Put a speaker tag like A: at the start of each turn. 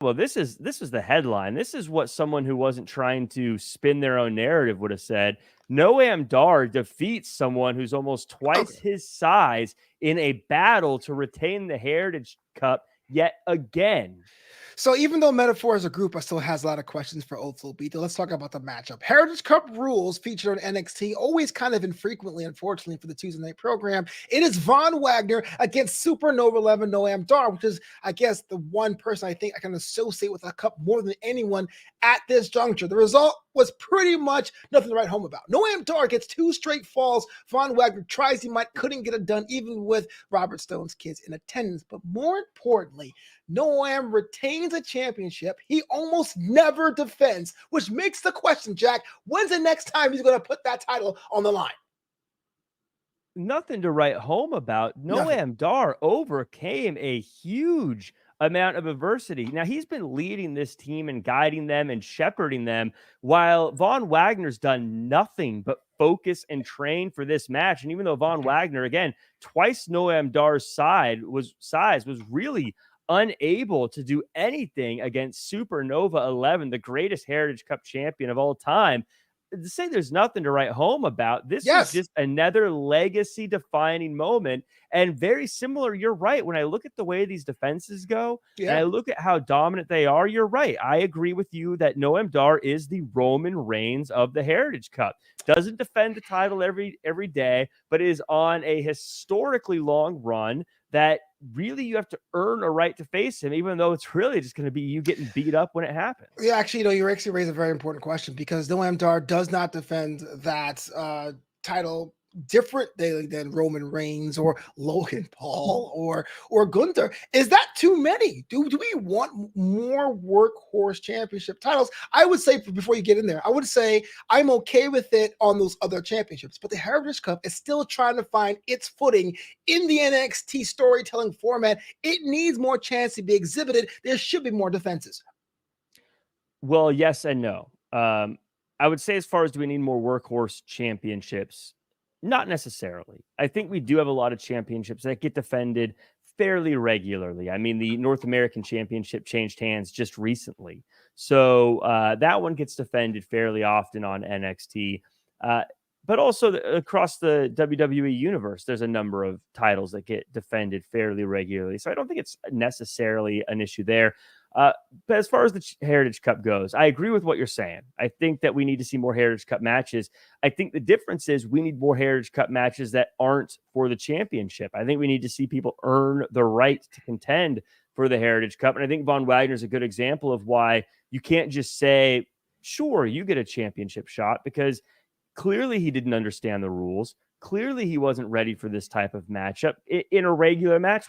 A: Well, this is the headline. This is what someone who wasn't trying to spin their own narrative would have said. Noam Dar defeats someone who's almost twice
B: Okay.
A: his size in a battle to retain the Heritage Cup yet again.
B: So even though Metaphor as a group still has a lot of questions for Old Beat, let's talk about the matchup. Heritage Cup rules featured on NXT, always kind of infrequently, unfortunately, for the Tuesday night program. It is Von Wagner against Supernova 11 Noam Dar, which is, I guess, the one person I think I can associate with a cup more than anyone at this juncture. The result was pretty much nothing to write home about. Noam Dar gets 2 straight falls. Von Wagner tries, couldn't get it done, even with Robert Stone's kids in attendance. But more importantly, Noam retains a championship he almost never defends, which makes the question, Jack, when's the next time he's going to put that title on the line?
A: Nothing to write home about.
B: Nothing.
A: Noam Dar overcame a huge amount of adversity. Now, he's been leading this team and guiding them and shepherding them, while Von Wagner's done nothing but focus and train for this match. And even though Von Wagner, again, twice Noam Dar's size was really unable to do anything against Supernova 11, the greatest Heritage Cup champion of all time, to say there's nothing to write home about. This was
B: Yes.
A: just another legacy defining moment. And very similar, you're right. When I look at the way these defenses go and
B: Yeah.
A: I look at how dominant they are, you're right. I agree with you that Noam Dar is the Roman Reigns of the Heritage Cup. Doesn't defend the title every day, but is on a historically long run that really you have to earn a right to face him, even though it's really just going to be you getting beat up when it happens.
B: Yeah, actually, you actually raised a very important question because Noam Dar does not defend that title differently than Roman Reigns or Logan Paul or Gunther. Is that too many? Do we want more workhorse championship titles? I would say before you get in there, I would say I'm okay with it on those other championships, but the Heritage Cup is still trying to find its footing in the NXT storytelling format. It needs more chance to be exhibited. There should be more defenses.
A: Well, yes and no. I would say, as far as do we need more workhorse championships? Not necessarily. I think we do have a lot of championships that get defended fairly regularly. I mean, the North American Championship changed hands just recently. So that one gets defended fairly often on NXT. But also across the WWE universe, there's a number of titles that get defended fairly regularly. So I don't think it's necessarily an issue there. But as far as the Heritage Cup goes, I agree with what you're saying. I think that we need to see more Heritage Cup matches. I think the difference is we need more Heritage Cup matches that aren't for the championship. I think we need to see people earn the right to contend for the Heritage Cup. And I think Von Wagner is a good example of why you can't just say, sure, you get a championship shot, because clearly he didn't understand the rules. Clearly he wasn't ready for this type of matchup. In a regular match,